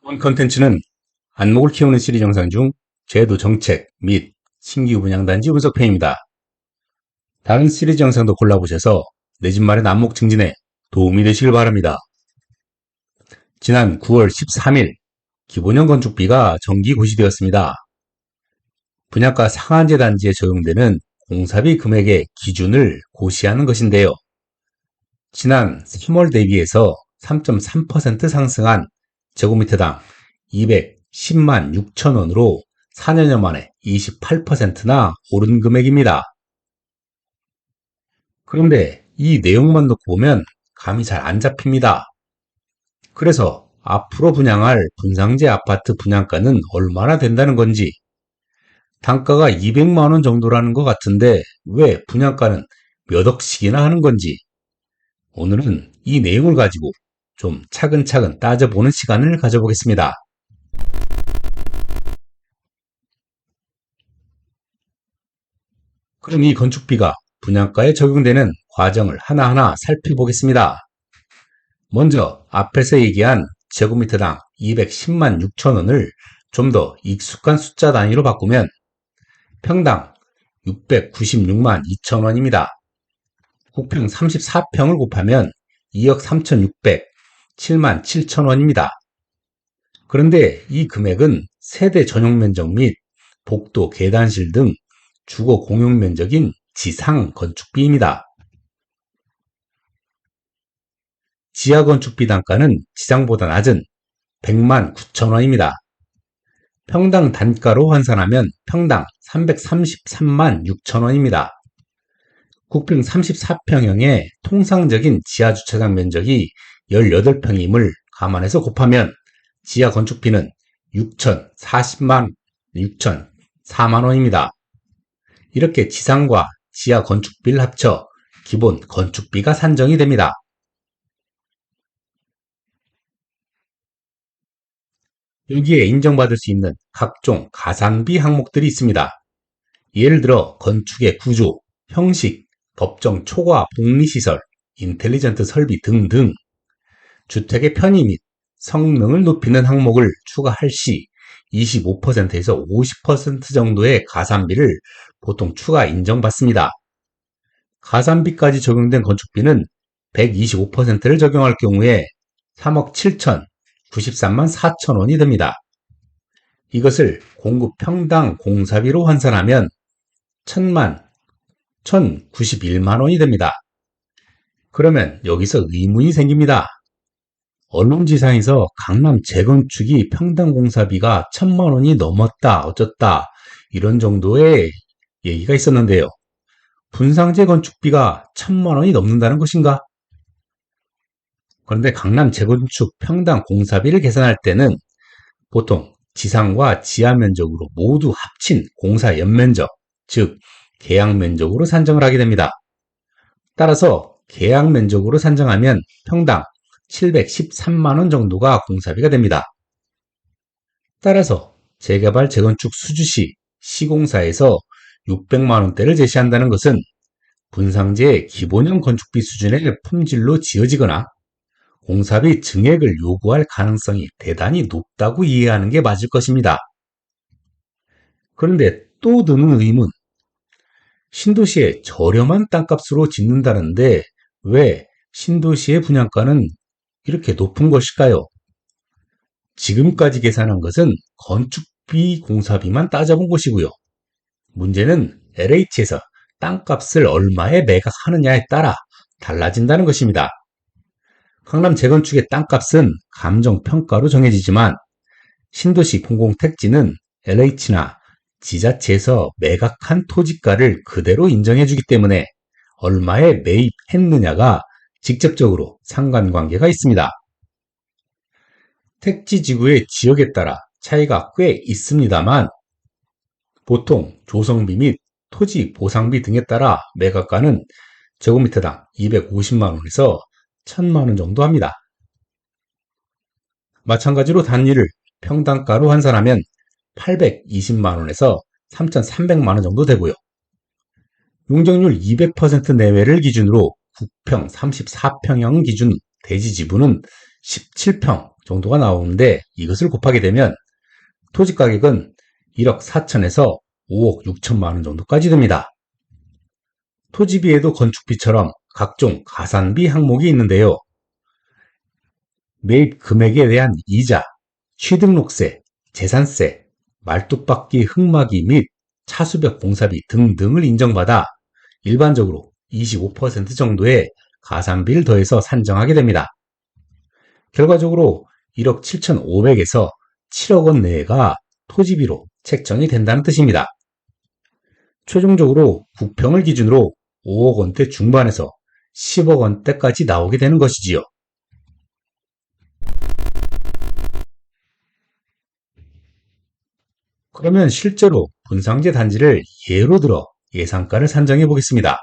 이번 컨텐츠는 안목을 키우는 시리즈 영상 중 제도 정책 및 신규 분양단지 분석편입니다. 다른 시리즈 영상도 골라보셔서 내 집 마련 안목 증진에 도움이 되시길 바랍니다. 지난 9월 13일 기본형 건축비가 정기 고시되었습니다. 분양가 상한제 단지에 적용되는 공사비 금액의 기준을 고시하는 것인데요. 지난 3월 대비해서 3.3% 상승한 제곱미터당 210만 6천 원으로 4년여 만에 28%나 오른 금액입니다. 그런데 이 내용만 놓고 보면 감이 잘 안 잡힙니다. 그래서 앞으로 분양할 분상제 아파트 분양가는 얼마나 된다는 건지, 단가가 200만 원 정도라는 것 같은데 왜 분양가는 몇 억씩이나 하는 건지, 오늘은 이 내용을 가지고 좀 차근차근 따져보는 시간을 가져보겠습니다. 그럼 이 건축비가 분양가에 적용되는 과정을 하나하나 살펴보겠습니다. 먼저 앞에서 얘기한 제곱미터당 210만 6천 원을 좀 더 익숙한 숫자 단위로 바꾸면 평당 696만 2천 원입니다. 국평 34평을 곱하면 2억 3,607만 7천 원입니다. 그런데 이 금액은 세대 전용 면적 및 복도 계단실 등 주거 공용 면적인 지상 건축비입니다. 지하 건축비 단가는 지상보다 낮은 100만 9천 원입니다. 평당 단가로 환산하면 평당 333만 6천 원입니다. 국평 34평형의 통상적인 지하 주차장 면적이 18평임을 감안해서 곱하면 지하 건축비는 6,040만 6,004만 원입니다. 이렇게 지상과 지하 건축비를 합쳐 기본 건축비가 산정이 됩니다. 여기에 인정받을 수 있는 각종 가산비 항목들이 있습니다. 예를 들어 건축의 구조, 형식, 법정 초과 복리시설, 인텔리전트 설비 등등 주택의 편의 및 성능을 높이는 항목을 추가할 시 25%에서 50% 정도의 가산비를 보통 추가 인정받습니다. 가산비까지 적용된 건축비는 125%를 적용할 경우에 3억 7,093만 4천 원이 됩니다. 이것을 공급 평당 공사비로 환산하면 1,091만 원이 됩니다. 그러면 여기서 의문이 생깁니다. 언론지상에서 강남 재건축이 평당 공사비가 1,000만 원이 넘었다, 어쩌다 이런 정도의 얘기가 있었는데요. 분상제 건축비가 1,000만 원이 넘는다는 것인가? 그런데 강남 재건축 평당 공사비를 계산할 때는 보통 지상과 지하 면적으로 모두 합친 공사 연면적, 즉 계약 면적으로 산정을 하게 됩니다. 따라서 계약 면적으로 산정하면 평당 713만 원 정도가 공사비가 됩니다. 따라서 재개발 재건축 수주시 시공사에서 600만 원대를 제시한다는 것은 분상제의 기본형 건축비 수준의 품질로 지어지거나 공사비 증액을 요구할 가능성이 대단히 높다고 이해하는 게 맞을 것입니다. 그런데 또 드는 의문, 신도시에 저렴한 땅값으로 짓는다는데 왜 신도시의 분양가는 이렇게 높은 것일까요? 지금까지 계산한 것은 건축비 공사비만 따져본 것이고요. 문제는 LH에서 땅값을 얼마에 매각하느냐에 따라 달라진다는 것입니다. 강남 재건축의 땅값은 감정평가로 정해지지만 신도시 공공택지는 LH나 지자체에서 매각한 토지가를 그대로 인정해주기 때문에 얼마에 매입했느냐가 직접적으로 상관관계가 있습니다. 택지지구의 지역에 따라 차이가 꽤 있습니다만 보통 조성비 및 토지 보상비 등에 따라 매각가는 제곱미터당 250만 원에서 1,000만 원 정도 합니다. 마찬가지로 단위를 평당가로 환산하면 820만 원에서 3,300만 원 정도 되고요. 용적률 200% 내외를 기준으로 국평 34평형 기준 대지지부는 17평 정도가 나오는데 이것을 곱하게 되면 토지 가격은 1억 4천에서 5억 6천만 원 정도까지 됩니다. 토지비에도 건축비처럼 각종 가산비 항목이 있는데요. 매입 금액에 대한 이자, 취등록세, 재산세, 말뚝박기 흙막이 및 차수벽 공사비 등등을 인정받아 일반적으로 25% 정도의 가산비를 더해서 산정하게 됩니다. 결과적으로 1억 7,500에서 7억 원 내외가 토지비로 책정이 된다는 뜻입니다. 최종적으로 국평을 기준으로 5억 원대 중반에서 10억 원대까지 나오게 되는 것이지요. 그러면 실제로 분상제 단지를 예로 들어 예상가를 산정해 보겠습니다.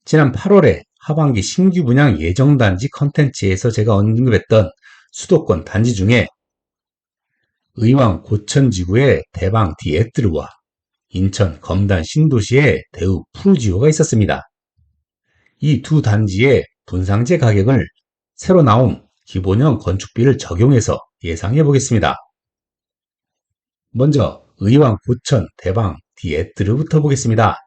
지난 8월에 하반기 신규 분양 예정단지 컨텐츠에서 제가 언급했던 수도권 단지 중에 의왕 고천지구의 대방 디에뜨르와 인천 검단 신도시의 대우 푸르지오가 있었습니다. 이 두 단지의 분상제 가격을 새로 나온 기본형 건축비를 적용해서 예상해 보겠습니다. 먼저 의왕 고천 대방 디에뜨르부터 보겠습니다.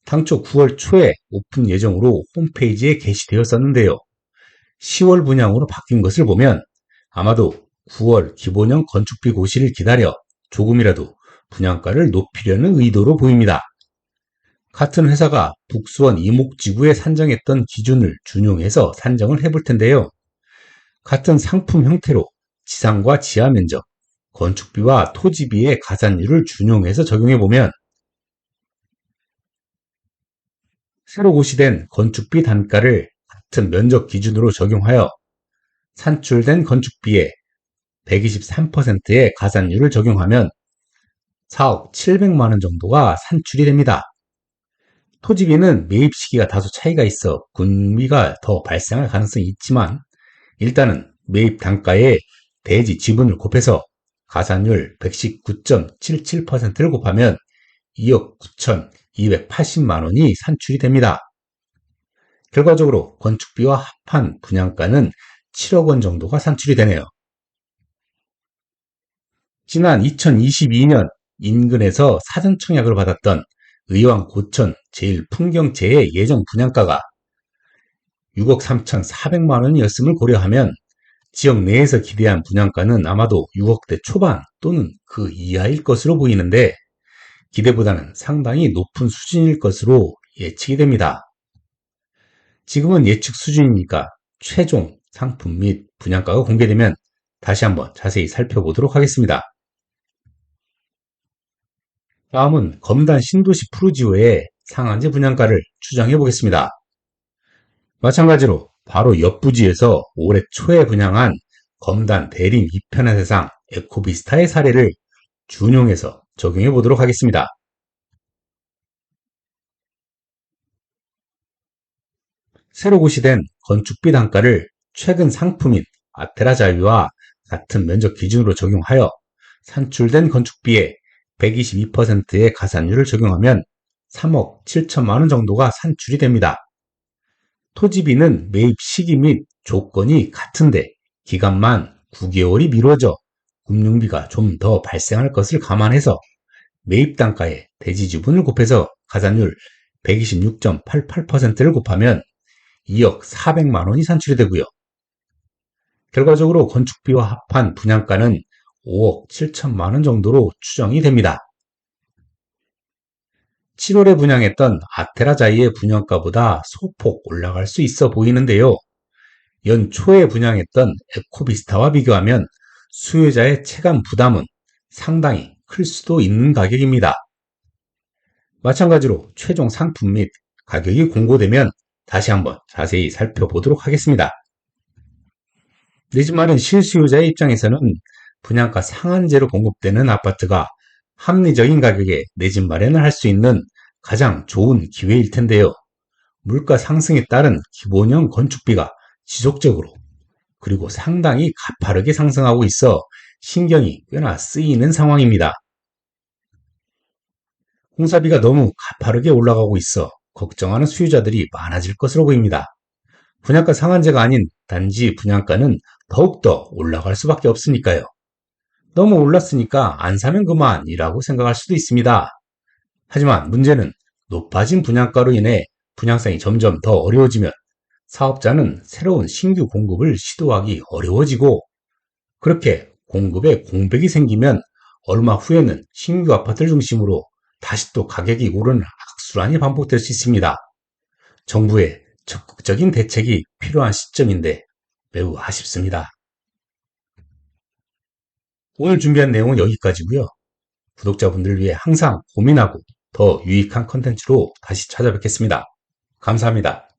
당초 9월 초에 오픈 예정으로 홈페이지에 게시되었었는데요. 10월 분양으로 바뀐 것을 보면 아마도 9월 기본형 건축비 고시를 기다려 조금이라도 분양가를 높이려는 의도로 보입니다. 같은 회사가 북수원 이목지구에 산정했던 기준을 준용해서 산정을 해볼 텐데요. 같은 상품 형태로 지상과 지하 면적, 건축비와 토지비의 가산율을 준용해서 적용해보면 새로 고시된 건축비 단가를 같은 면적 기준으로 적용하여 산출된 건축비에 123%의 가산율을 적용하면 4억 700만 원 정도가 산출이 됩니다. 토지비는 매입 시기가 다소 차이가 있어 군비가 더 발생할 가능성이 있지만 일단은 매입 단가에 대지 지분을 곱해서 가산율 119.77%를 곱하면 2억 9,280만 원이 산출이 됩니다. 결과적으로 건축비와 합한 분양가는 7억 원 정도가 산출이 되네요. 지난 2022년 인근에서 사전 청약을 받았던 의왕 고천 제1풍경채의 예정 분양가가 6억 3,400만 원이었음을 고려하면 지역 내에서 기대한 분양가는 아마도 6억대 초반 또는 그 이하일 것으로 보이는데 기대보다는 상당히 높은 수준일 것으로 예측이 됩니다. 지금은 예측 수준이니까 최종 상품 및 분양가가 공개되면 다시 한번 자세히 살펴보도록 하겠습니다. 다음은 검단 신도시 푸르지오의 상한제 분양가를 추정해 보겠습니다. 마찬가지로 바로 옆 부지에서 올해 초에 분양한 검단 대림 2편의 세상 에코비스타의 사례를 준용해서 적용해 보도록 하겠습니다. 새로 고시된 건축비 단가를 최근 상품인 아테라 자유와 같은 면적 기준으로 적용하여 산출된 건축비에 122%의 가산율을 적용하면 3억 7천만 원 정도가 산출이 됩니다. 토지비는 매입 시기 및 조건이 같은데 기간만 9개월이 미뤄져 금융비가 좀 더 발생할 것을 감안해서 매입 단가에 대지 지분을 곱해서 가산율 126.88%를 곱하면 2억 400만 원이 산출이 되고요. 결과적으로 건축비와 합한 분양가는 5억 7천만 원 정도로 추정이 됩니다. 7월에 분양했던 아테라자이의 분양가보다 소폭 올라갈 수 있어 보이는데요. 연초에 분양했던 에코비스타와 비교하면 수요자의 체감 부담은 상당히 클 수도 있는 가격입니다. 마찬가지로 최종 상품 및 가격이 공고되면 다시 한번 자세히 살펴보도록 하겠습니다. 내 집 마련 실수요자의 입장에서는 분양가 상한제로 공급되는 아파트가 합리적인 가격에 내 집 마련을 할 수 있는 가장 좋은 기회일 텐데요. 물가 상승에 따른 기본형 건축비가 지속적으로 그리고 상당히 가파르게 상승하고 있어 신경이 꽤나 쓰이는 상황입니다. 공사비가 너무 가파르게 올라가고 있어 걱정하는 수요자들이 많아질 것으로 보입니다. 분양가 상한제가 아닌 단지 분양가는 더욱더 올라갈 수밖에 없으니까요. 너무 올랐으니까 안 사면 그만이라고 생각할 수도 있습니다. 하지만 문제는 높아진 분양가로 인해 분양성이 점점 더 어려워지면 사업자는 새로운 신규 공급을 시도하기 어려워지고, 그렇게 공급에 공백이 생기면 얼마 후에는 신규 아파트를 중심으로 다시 또 가격이 오르는 악순환이 반복될 수 있습니다. 정부의 적극적인 대책이 필요한 시점인데 매우 아쉽습니다. 오늘 준비한 내용은 여기까지고요. 구독자분들을 위해 항상 고민하고 더 유익한 컨텐츠로 다시 찾아뵙겠습니다. 감사합니다.